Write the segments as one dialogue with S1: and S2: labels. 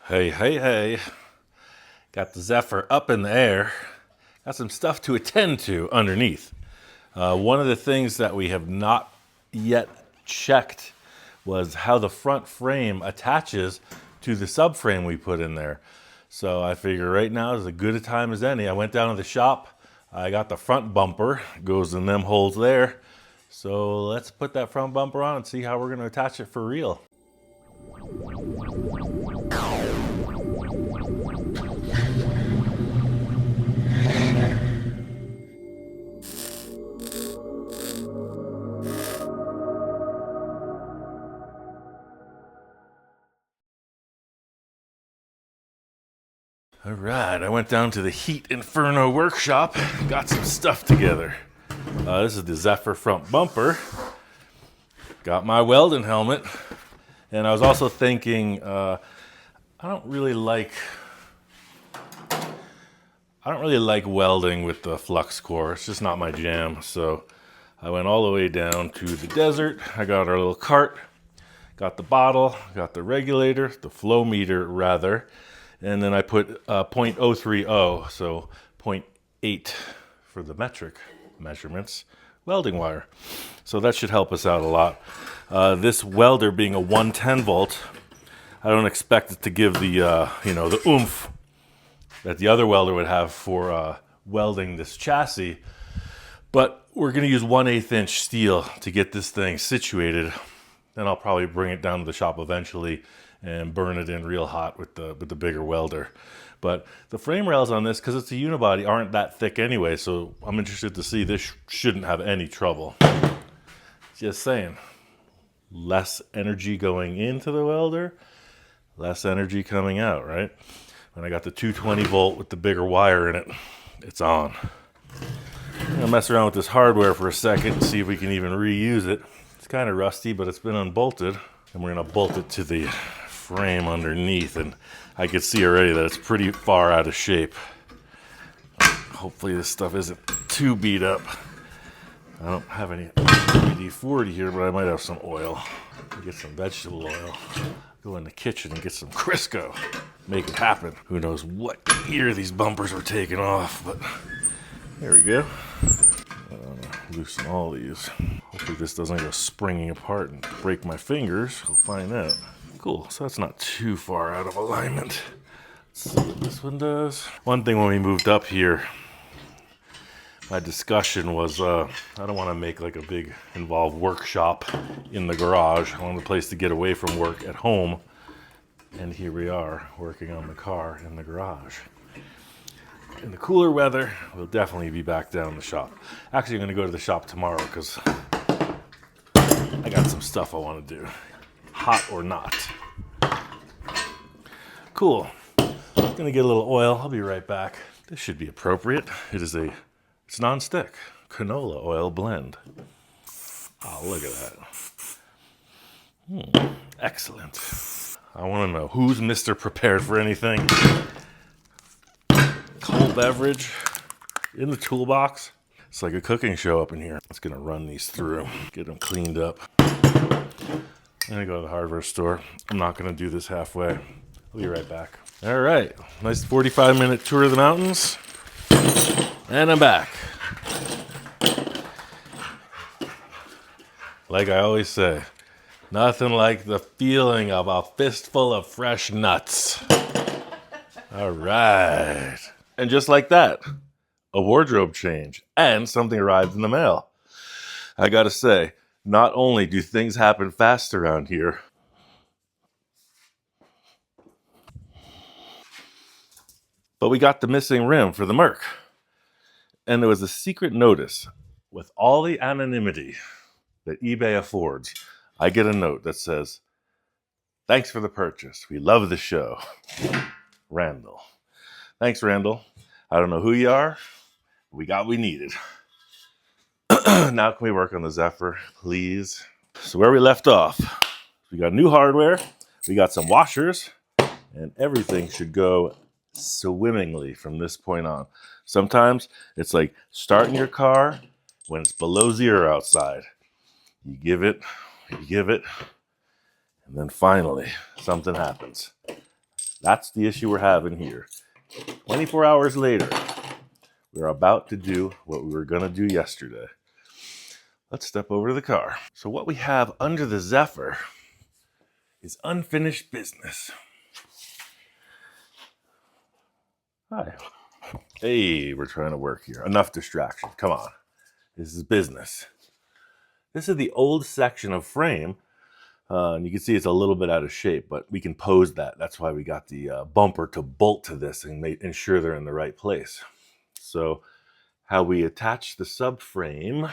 S1: Hey, hey, hey. Got the Zephyr up in the air. Got some stuff to attend to underneath. One of the things that we have not yet checked was how the front frame attaches to the subframe we put in there. So I figure right now is as good a time as any. I went down to the shop. I got the front bumper. It goes in them holes there. So let's put that front bumper on and see how we're going to attach it for real. All right, I went down to the Heat Inferno workshop, got some stuff together. This is the Zephyr front bumper. Got my welding helmet, and I was also thinking, I don't really like welding with the flux core. It's just not my jam. So I went all the way down to the desert. I got our little cart, got the bottle, got the regulator, the flow meter rather. And then I put 0.030, so 0.8 for the metric measurements, welding wire. So that should help us out a lot. This welder being a 110 volt, I don't expect it to give the, the oomph that the other welder would have for welding this chassis. But we're going to use 1/8 inch steel to get this thing situated. Then I'll probably bring it down to the shop eventually and burn it in real hot with the bigger welder. But the frame rails on this, because it's a unibody, aren't that thick anyway, so I'm interested to see. This shouldn't have any trouble. Just saying. Less energy going into the welder, less energy coming out, right? When I got the 220 volt with the bigger wire in it, it's on. I'm gonna mess around with this hardware for a second and see if we can even reuse it. It's kind of rusty, but it's been unbolted, and we're gonna bolt it to the frame underneath, and I can see already that it's pretty far out of shape. Hopefully this stuff isn't too beat up. I don't have any WD-40 here, but I might have some oil. Get some vegetable oil. Go in the kitchen and get some Crisco. Make it happen. Who knows what year these bumpers were taken off, but there we go. Loosen all these. Hopefully this doesn't go springing apart and break my fingers. We'll find out. Cool, so that's not too far out of alignment. Let's see what this one does. One thing when we moved up here, my discussion was I don't want to make like a big involved workshop in the garage. I want a place to get away from work at home. And here we are working on the car in the garage. In the cooler weather, we'll definitely be back down in the shop. Actually, I'm going to go to the shop tomorrow because I got some stuff I want to do. Hot or not. Cool. I'm gonna get a little oil. I'll be right back. This should be appropriate. It's non-stick canola oil blend. Oh, look at that. Excellent. I want to know who's Mr. Prepared for anything. Cold beverage in the toolbox. It's like a cooking show up in here. It's gonna run these through, get them cleaned up. I'm gonna go to the hardware store. I'm not gonna do this halfway. I'll be right back. All right, nice 45-minute tour of the mountains. And I'm back. Like I always say, nothing like the feeling of a fistful of fresh nuts. All right. And just like that, a wardrobe change and something arrived in the mail. I gotta say, not only do things happen fast around here, but we got the missing rim for the Merc. And there was a secret notice. With all the anonymity that eBay affords, I get a note that says, "Thanks for the purchase. We love the show. Randall." Thanks, Randall. I don't know who you are. We got what we needed. Now can we work on the Zephyr, please? So where we left off, we got new hardware, we got some washers, and everything should go swimmingly from this point on. Sometimes it's like starting your car when it's below zero outside. You give it, and then finally something happens. That's the issue we're having here. 24 hours later, we're about to do what we were going to do yesterday. Let's step over to the car. So what we have under the Zephyr is unfinished business. Hi. Hey, we're trying to work here. Enough distraction. Come on. This is business. This is the old section of frame. And you can see it's a little bit out of shape, but we can pose that. That's why we got the bumper to bolt to this and ensure they're in the right place. So how we attach the subframe,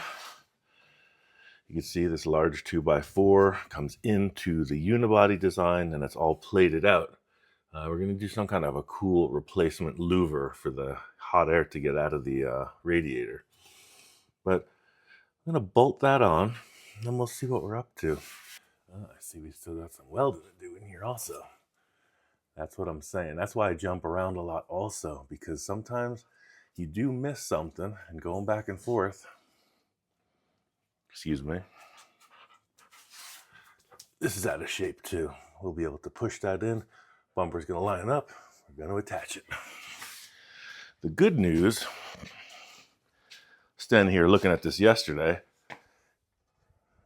S1: you can see this large 2x4 comes into the unibody design and it's all plated out. We're going to do some kind of a cool replacement louver for the hot air to get out of the radiator. But I'm going to bolt that on and then we'll see what we're up to. I see we still got some welding to do in here also. That's what I'm saying. That's why I jump around a lot also, because sometimes you do miss something and going back and forth. Excuse me. This is out of shape too. We'll be able to push that in. Bumper's going to line up. We're going to attach it. The good news, standing here looking at this yesterday,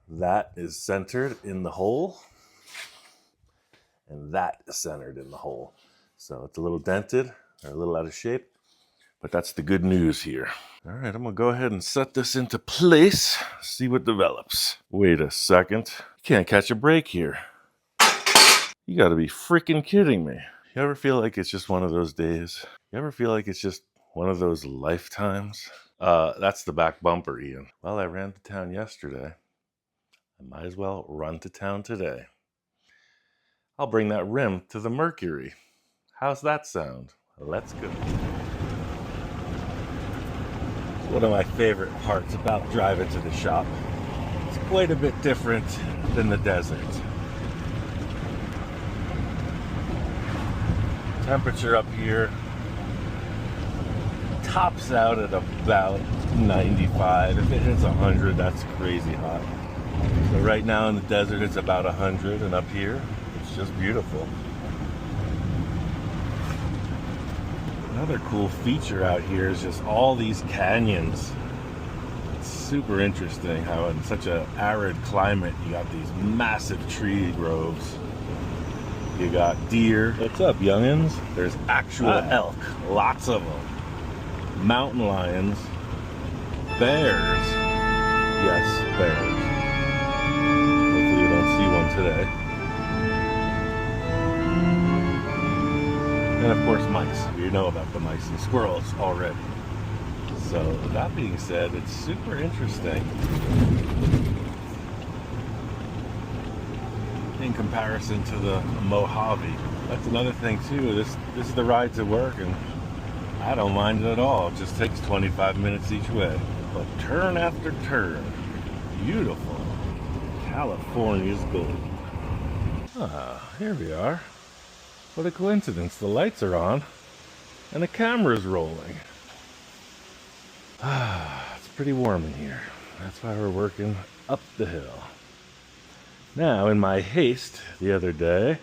S1: that is centered in the hole, and that is centered in the hole. So it's a little dented, or a little out of shape, but that's the good news here. All right, I'm gonna go ahead and set this into place, see what develops. Wait a second, you can't catch a break here. You gotta be freaking kidding me. You ever feel like it's just one of those days? You ever feel like it's just one of those lifetimes? That's the back bumper, Ian. Well, I ran to town yesterday. I might as well run to town today. I'll bring that rim to the Mercury. How's that sound? Let's go. It's one of my favorite parts about driving to the shop. It's quite a bit different than the desert. Temperature up here tops out at about 95. If it hits 100, that's crazy hot. So right now in the desert, it's about 100, and up here, it's just beautiful. Another cool feature out here is just all these canyons. It's super interesting how in such an arid climate, you got these massive tree groves. You got deer. What's up, youngins? There's actual elk, lots of them. Mountain lions, bears. Yes, bears. Hopefully you don't see one today. And of course mice. You know about the mice and squirrels already. So that being said, it's super interesting in comparison to the Mojave. That's another thing too. This is the ride to work, and I don't mind it at all. It just takes 25 minutes each way. But turn after turn, beautiful. California's gold. Ah, here we are. What a coincidence. The lights are on and the camera's rolling. Ah, it's pretty warm in here. That's why we're working up the hill. Now, in my haste the other day,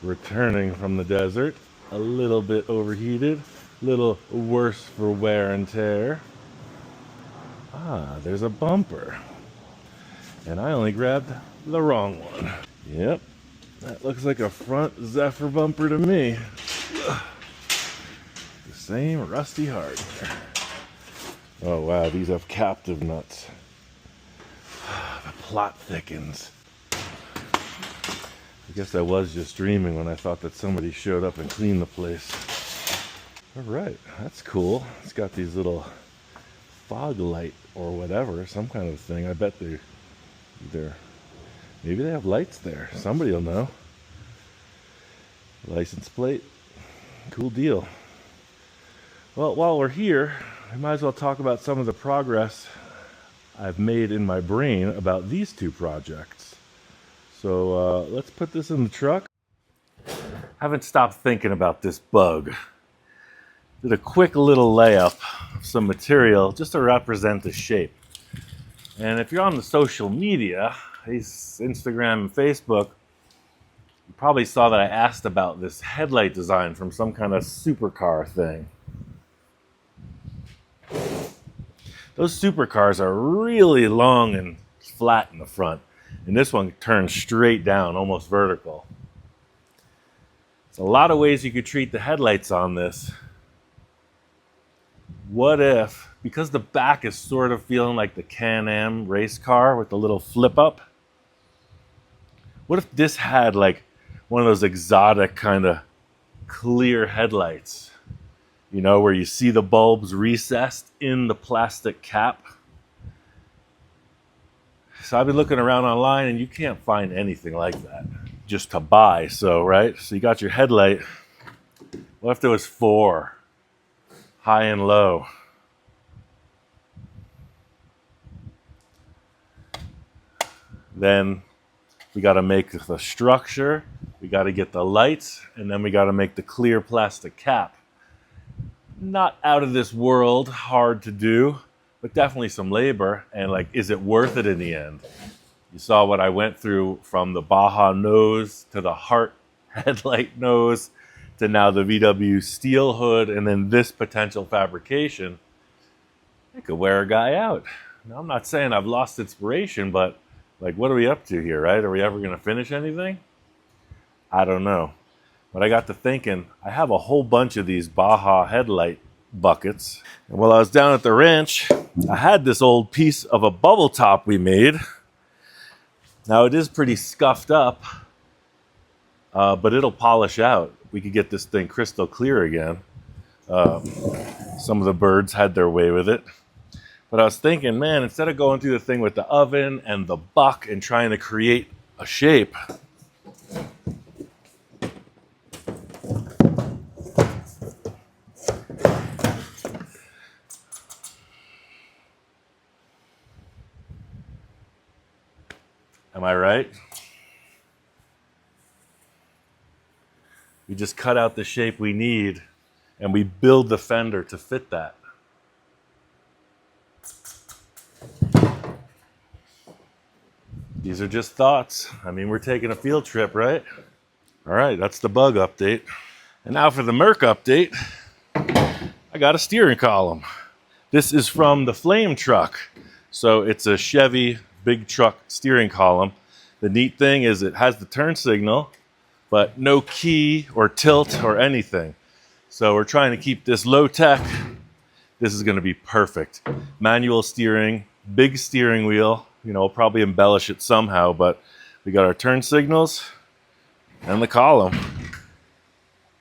S1: returning from the desert, a little bit overheated, a little worse for wear and tear. Ah, there's a bumper. And I only grabbed the wrong one. Yep, that looks like a front Zephyr bumper to me. The same rusty hardware. Oh wow, these have captive nuts. The plot thickens. I guess I was just dreaming when I thought that somebody showed up and cleaned the place. All right, that's cool. It's got these little fog light or whatever, some kind of thing. I bet they're maybe they have lights there. Somebody will know. License plate. Cool deal. Well, while we're here, I might as well talk about some of the progress I've made in my brain about these two projects. So let's put this in the truck. Haven't stopped thinking about this bug. Did a quick little layup of some material just to represent the shape. And if you're on the social media, Instagram and Facebook, You probably saw that I asked about this headlight design from some kind of supercar thing. Those supercars are really long and flat in the front, and this one turns straight down, almost vertical. There's a lot of ways you could treat the headlights on this. What if, because the back is sort of feeling like the Can-Am race car with the little flip up, what if this had like one of those exotic kind of clear headlights, you know, where you see the bulbs recessed in the plastic cap? So I've been looking around online and you can't find anything like that just to buy. So, right? So you got your headlight. What if there was 4, high and low? Then we got to make the structure, we got to get the lights, and then we got to make the clear plastic cap. Not out of this world, hard to do, but definitely some labor. And like, is it worth it in the end? You saw what I went through from the Baja nose to the Hart headlight nose to now the VW steel hood, and then this potential fabrication. It could wear a guy out. Now, I'm not saying I've lost inspiration, but like, what are we up to here, right? Are we ever going to finish anything? I don't know. But I got to thinking, I have a whole bunch of these Baja headlight buckets. And while I was down at the ranch, I had this old piece of a bubble top we made. Now, it is pretty scuffed up, but it'll polish out. We could get this thing crystal clear again. Some of the birds had their way with it. But I was thinking, man, instead of going through the thing with the oven and the buck and trying to create a shape, am I right? We just cut out the shape we need and we build the fender to fit that. These are just thoughts. I mean, we're taking a field trip, right? All right, that's the bug update. And now for the Merc update. I got a steering column. This is from the Flame truck. So it's a Chevy big truck steering column. The neat thing is it has the turn signal, but no key or tilt or anything. So we're trying to keep this low tech. This is going to be perfect. Manual steering, big steering wheel. You know, we'll probably embellish it somehow, but we got our turn signals and the column.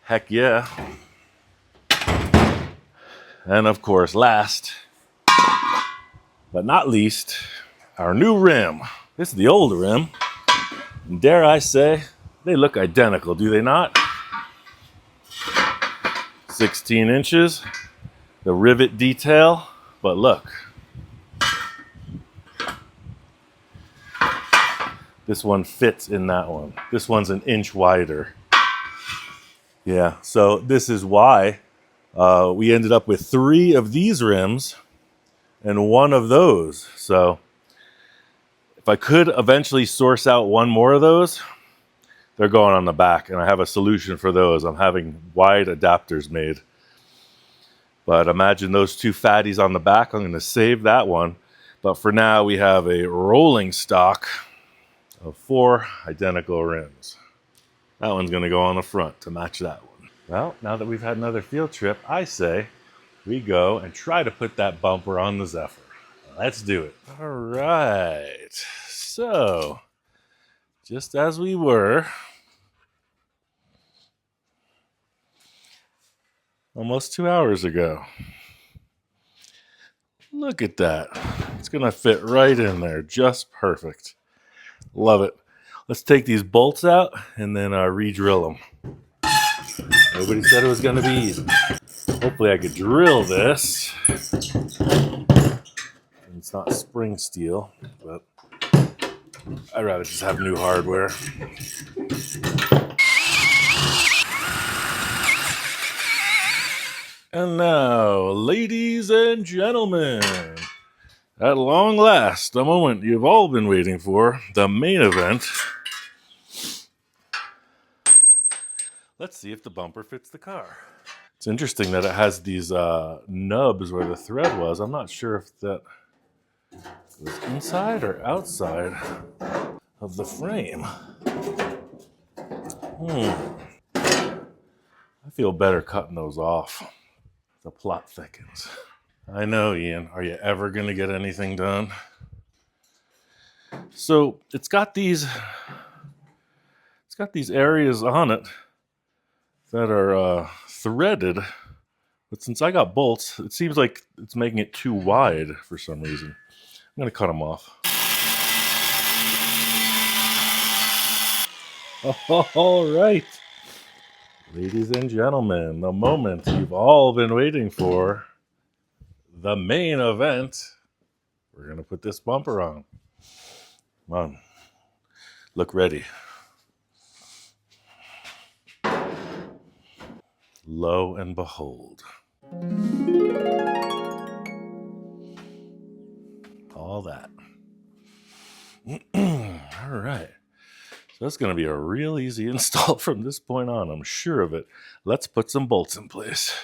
S1: Heck yeah. And of course, last but not least, our new rim. This is the old rim. And dare I say, they look identical, do they not? 16 inches, the rivet detail, but look. This one fits in that one. This one's an inch wider. Yeah, so this is why we ended up with 3 of these rims and 1 of those. So if I could eventually source out 1 more of those, they're going on the back, and I have a solution for those. I'm having wide adapters made. But imagine those 2 fatties on the back. I'm going to save that one. But for now, we have a rolling stock of 4 identical rims. That one's going to go on the front to match that one. Well, now that we've had another field trip, I say we go and try to put that bumper on the Zephyr. Let's do it. All right. So, just as we were, almost 2 hours ago. Look at that. It's going to fit right in there. Just perfect. Love it. Let's take these bolts out and then re-drill them. Nobody said it was going to be easy. Hopefully I could drill this. It's not spring steel, but I'd rather just have new hardware. And now, ladies and gentlemen, at long last, the moment you've all been waiting for, the main event. Let's see if the bumper fits the car. It's interesting that it has these nubs where the thread was. I'm not sure if that was inside or outside of the frame. I feel better cutting those off. The plot thickens. I know, Ian. Are you ever going to get anything done? So it's got these areas on it that are threaded, but since I got bolts, it seems like it's making it too wide for some reason. I'm going to cut them off. All right. Ladies and gentlemen, the moment you've all been waiting for, the main event. We're going to put this bumper on. Come on. Look ready. Lo and behold. All that. All right. So that's going to be a real easy install from this point on. I'm sure of it. Let's put some bolts in place.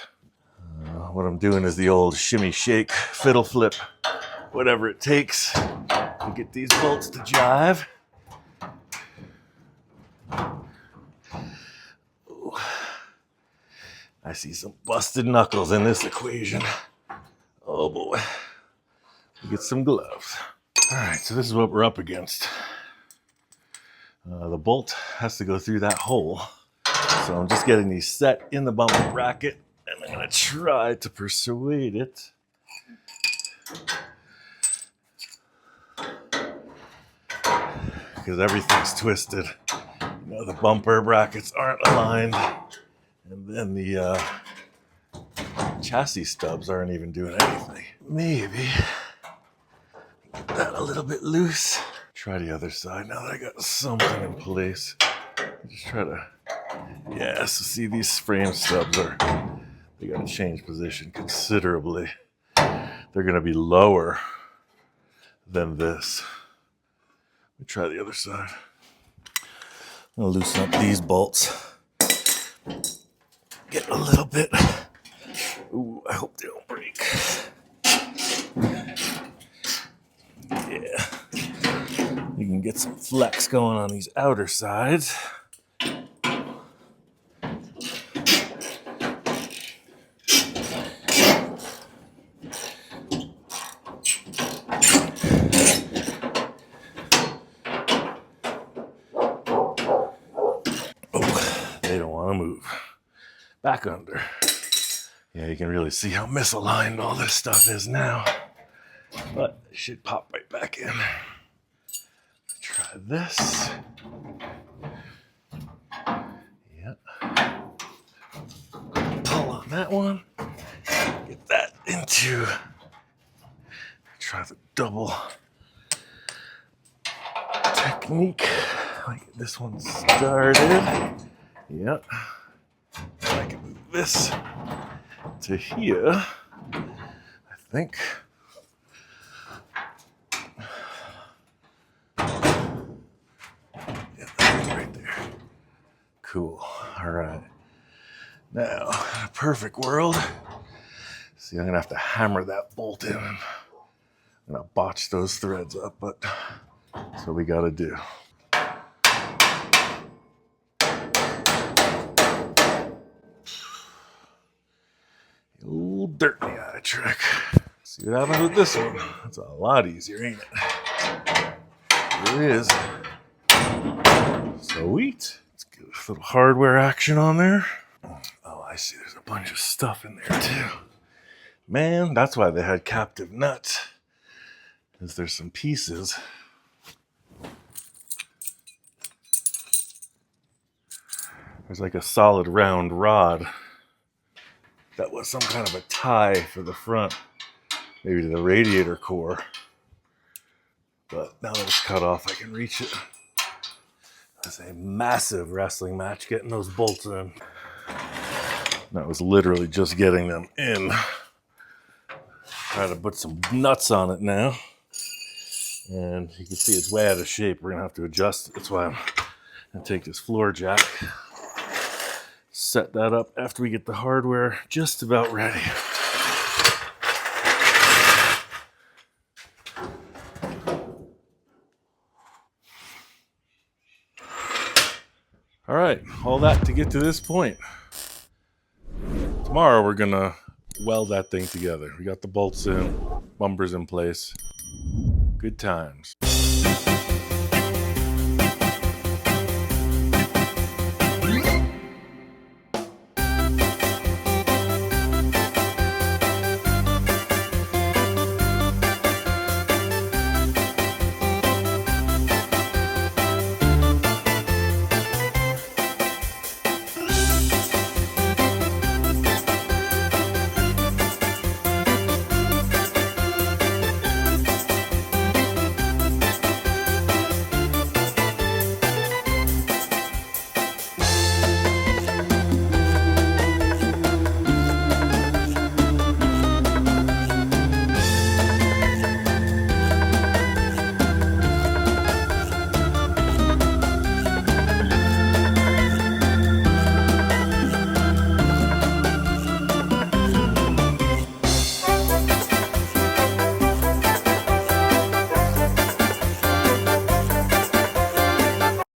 S1: What I'm doing is the old shimmy shake, fiddle flip, whatever it takes to get these bolts to jive. Ooh. I see some busted knuckles in this equation. Oh boy. Get some gloves. All right, so this is what we're up against. The bolt has to go through that hole. So I'm just getting these set in the bumper bracket, and I'm going to try to persuade it because everything's twisted. You know, the bumper brackets aren't aligned, and then the chassis stubs aren't even doing anything. Maybe get that a little bit loose. Try the other side now that I got something in place. Just try to, yeah, so see these frame stubs they got to change position considerably. They're going to be lower than this. Let me try the other side. I'm going to loosen up these bolts. Get a little bit. Ooh, I hope they don't break. Yeah. You can get some flex going on these outer sides. Oh, they don't want to move. Back under. Yeah, you can really see how misaligned all this stuff is now. But it should pop right back in. Try this. Yep. Pull on that one. Get that into. Try the double technique. Like this one started. Yep. I can move this to here. I think. Right there. Cool. All right. Now, in a perfect world, see, I'm gonna have to hammer that bolt in. I'm gonna botch those threads up, but that's what we gotta do. Old dirt in the eye trick. See what happens with this one. It's a lot easier, ain't it? It is. Sweet. Let's get a little hardware action on there. Oh, I see. There's a bunch of stuff in there too. Man, that's why they had captive nuts. Is there's some pieces. There's like a solid round rod that was some kind of a tie for the front, maybe to the radiator core. But now that it's cut off, I can reach it. That's a massive wrestling match getting those bolts in. That was literally just getting them in. Try to put some nuts on it now. And you can see it's way out of shape. We're gonna have to adjust it. That's why I'm gonna take this floor jack, set that up after we get the hardware just about ready. All right, all that to get to this point. Tomorrow we're gonna weld that thing together. We got the bolts in, bumpers in place. Good times.